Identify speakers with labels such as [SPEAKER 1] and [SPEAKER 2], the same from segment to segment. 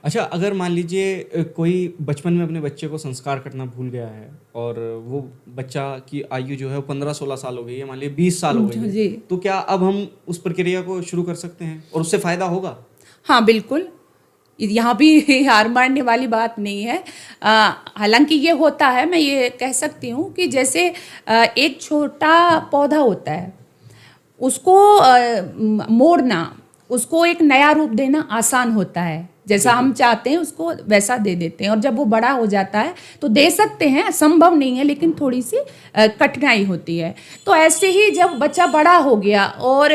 [SPEAKER 1] अच्छा, अगर मान लीजिए कोई बचपन में अपने बच्चे को संस्कार करना भूल गया है और वो बच्चा की आयु जो है वो 15-16 साल हो गई है, मान लीजिए 20 साल हो गई है,
[SPEAKER 2] जी।
[SPEAKER 1] तो क्या अब हम उस प्रक्रिया को शुरू कर सकते हैं और उससे फ़ायदा होगा?
[SPEAKER 2] हाँ, बिल्कुल। यहाँ भी हार मानने वाली बात नहीं है। हालाँकि ये होता है, मैं ये कह सकती हूँ कि जैसे एक छोटा पौधा होता है, उसको मोड़ना, उसको एक नया रूप देना आसान होता है। जैसा हम चाहते हैं उसको वैसा दे देते हैं, और जब वो बड़ा हो जाता है तो दे सकते हैं, असंभव नहीं है, लेकिन थोड़ी सी कठिनाई होती है। तो ऐसे ही जब बच्चा बड़ा हो गया और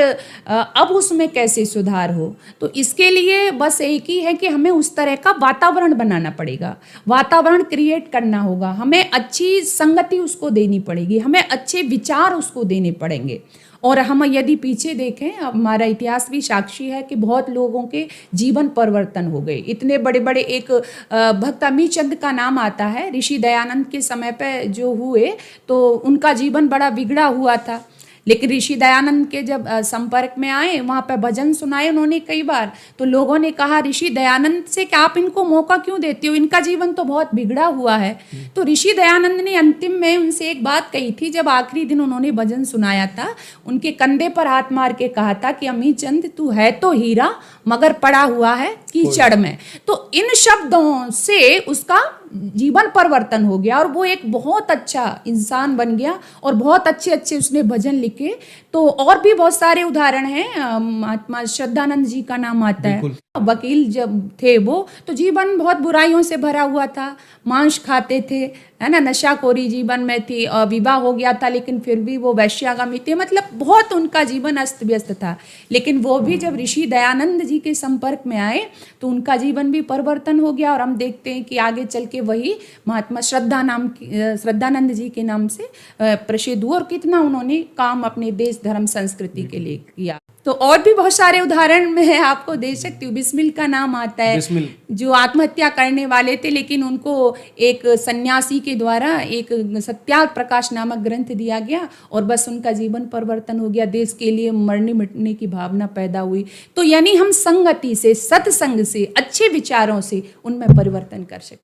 [SPEAKER 2] अब उसमें कैसे सुधार हो, तो इसके लिए बस एक ही है कि हमें उस तरह का वातावरण बनाना पड़ेगा, वातावरण क्रिएट करना होगा, हमें अच्छी संगति उसको देनी पड़ेगी, हमें अच्छे विचार उसको देने पड़ेंगे। और हम यदि पीछे देखें, हमारा इतिहास भी साक्षी है कि बहुत लोगों के जीवन परिवर्तन हो गए। इतने बड़े बड़े, एक भक्त अमीचंद चंद का नाम आता है, ऋषि दयानंद के समय पे जो हुए, तो उनका जीवन बड़ा बिगड़ा हुआ था, लेकिन ऋषि दयानंद के जब संपर्क में आए, वहाँ पे भजन सुनाए उन्होंने कई बार, तो लोगों ने कहा ऋषि दयानंद से कि आप इनको मौका क्यों देते हो, इनका जीवन तो बहुत बिगड़ा हुआ है। तो ऋषि दयानंद ने अंतिम में उनसे एक बात कही थी, जब आखिरी दिन उन्होंने भजन सुनाया था, उनके कंधे पर हाथ मार के कहा था कि अमी चंद, तू है तो हीरा मगर पड़ा हुआ है कीचड़ में। तो इन शब्दों से उसका जीवन परिवर्तन हो गया और वो एक बहुत अच्छा इंसान बन गया और बहुत अच्छे अच्छे उसने भजन लिखे। तो और भी बहुत सारे उदाहरण हैं, महात्मा श्रद्धानंद जी का नाम आता है। वकील जब थे वो, तो जीवन बहुत बुराइयों से भरा हुआ था, मांस खाते थे, है ना, नशाखोरी जीवन में थी, विवाह हो गया था लेकिन फिर भी वो वैश्यागामी थे, मतलब बहुत उनका जीवन अस्त व्यस्त था। लेकिन वो भी जब ऋषि दयानंद जी के संपर्क में आए तो उनका जीवन भी परिवर्तन हो गया, और हम देखते हैं कि आगे चल के वही महात्मा श्रद्धानंद जी के नाम से प्रसिद्ध हुआ, और कितना उन्होंने काम अपने देश धर्म संस्कृति के लिए किया। तो और भी बहुत सारे उदाहरण मैं आपको दे सकती हूँ। बिस्मिल का नाम आता है,
[SPEAKER 1] बिस्मिल,
[SPEAKER 2] जो आत्महत्या करने वाले थे, लेकिन उनको एक सन्यासी के द्वारा एक सत्याग्रह प्रकाश नामक ग्रंथ दिया गया और बस उनका जीवन परिवर्तन हो गया, देश के लिए मरने मिटने की भावना पैदा हुई। तो यानी हम संगति से, सत्संग से, अच्छे विचारों से उनमें परिवर्तन कर सकते।